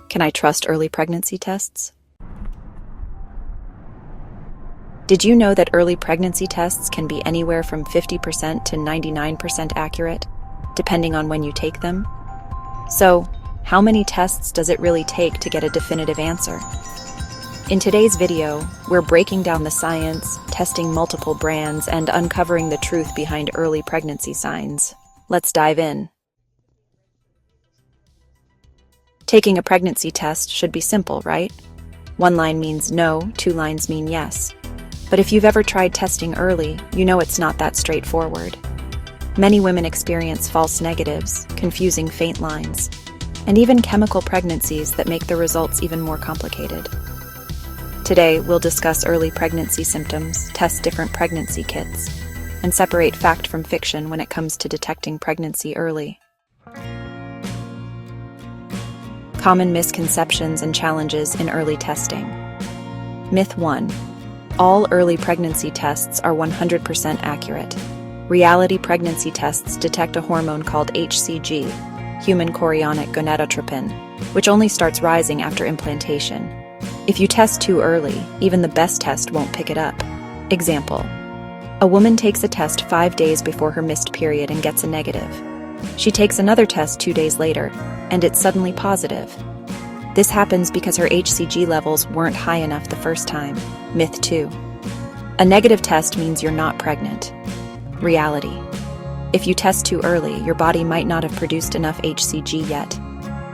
Can I trust early pregnancy tests? Did you know that early pregnancy tests can be anywhere from 50% to 99% accurate, depending on when you take them? So, how many tests does it really take to get a definitive answer? In today's video, we're breaking down the science, testing multiple brands, and uncovering the truth behind early pregnancy signs. Let's dive in. Taking a pregnancy test should be simple, right? One line means no, two lines mean yes. But if you've ever tried testing early, you know it's not that straightforward. Many women experience false negatives, confusing faint lines, and even chemical pregnancies that make the results even more complicated. Today, we'll discuss early pregnancy symptoms, test different pregnancy kits, and separate fact from fiction when it comes to detecting pregnancy early. Common misconceptions and challenges in early testing. Myth 1. All early pregnancy tests are 100% accurate. Reality pregnancy tests detect a hormone called HCG, human chorionic gonadotropin, which only starts rising after implantation. If you test too early, even the best test won't pick it up. Example: a woman takes a test 5 days before her missed period and gets a negative. She takes another test 2 days later, and it's suddenly positive. This happens because her HCG levels weren't high enough the first time. Myth 2. A negative test means you're not pregnant. Reality: if you test too early, your body might not have produced enough HCG yet.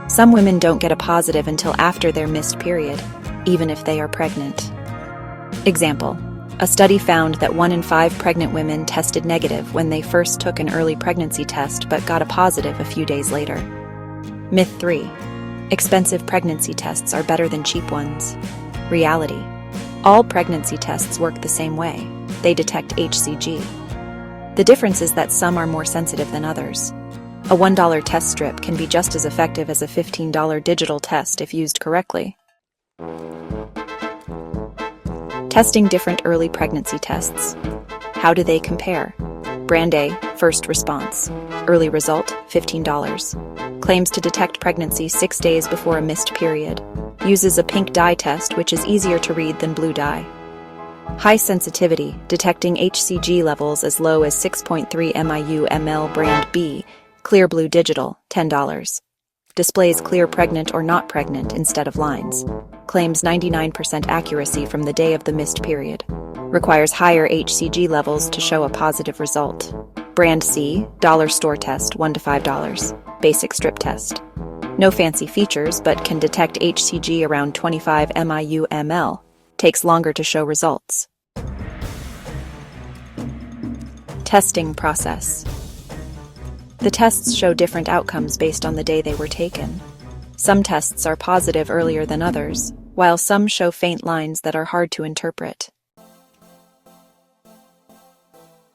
Some women don't get a positive until after their missed period, even if they are pregnant. Example: a study found that 1 in 5 pregnant women tested negative when they first took an early pregnancy test but got a positive a few days later. Myth 3. Expensive pregnancy tests are better than cheap ones. Reality: all pregnancy tests work the same way. They detect HCG. The difference is that some are more sensitive than others. A $1 test strip can be just as effective as a $15 digital test if used correctly. Testing different early pregnancy tests. How do they compare? Brand A, first response. Early result, $15. Claims to detect pregnancy 6 days before a missed period. Uses a pink dye test, which is easier to read than blue dye. High sensitivity, detecting HCG levels as low as 6.3 miu/ml. Brand B, clear blue digital, $10. Displays clear pregnant or not pregnant instead of lines. Claims 99% accuracy from the day of the missed period. Requires higher HCG levels to show a positive result. Brand C, dollar store test, $1 to $5. Basic strip test. No fancy features, but can detect HCG around 25 miu/ml. Takes longer to show results. Testing process. The tests show different outcomes based on the day they were taken. Some tests are positive earlier than others, while some show faint lines that are hard to interpret.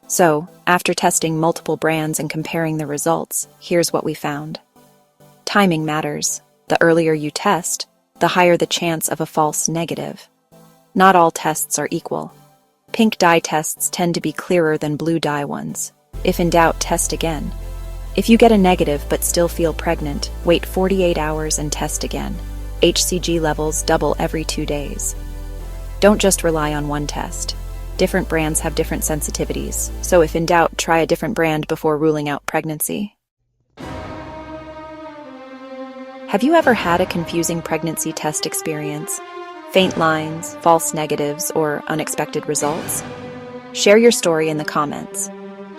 So, after testing multiple brands and comparing the results, here's what we found. Timing matters. The earlier you test, the higher the chance of a false negative. Not all tests are equal. Pink dye tests tend to be clearer than blue dye ones. If in doubt, test again. If you get a negative but still feel pregnant, wait 48 hours and test again. HCG levels double every 2 days. Don't just rely on one test. Different brands have different sensitivities, so if in doubt, try a different brand before ruling out pregnancy. Have you ever had a confusing pregnancy test experience? Faint lines, false negatives, or unexpected results? Share your story in the comments.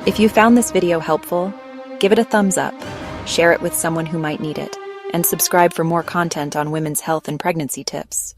If you found this video helpful, give it a thumbs up, share it with someone who might need it, and subscribe for more content on women's health and pregnancy tips.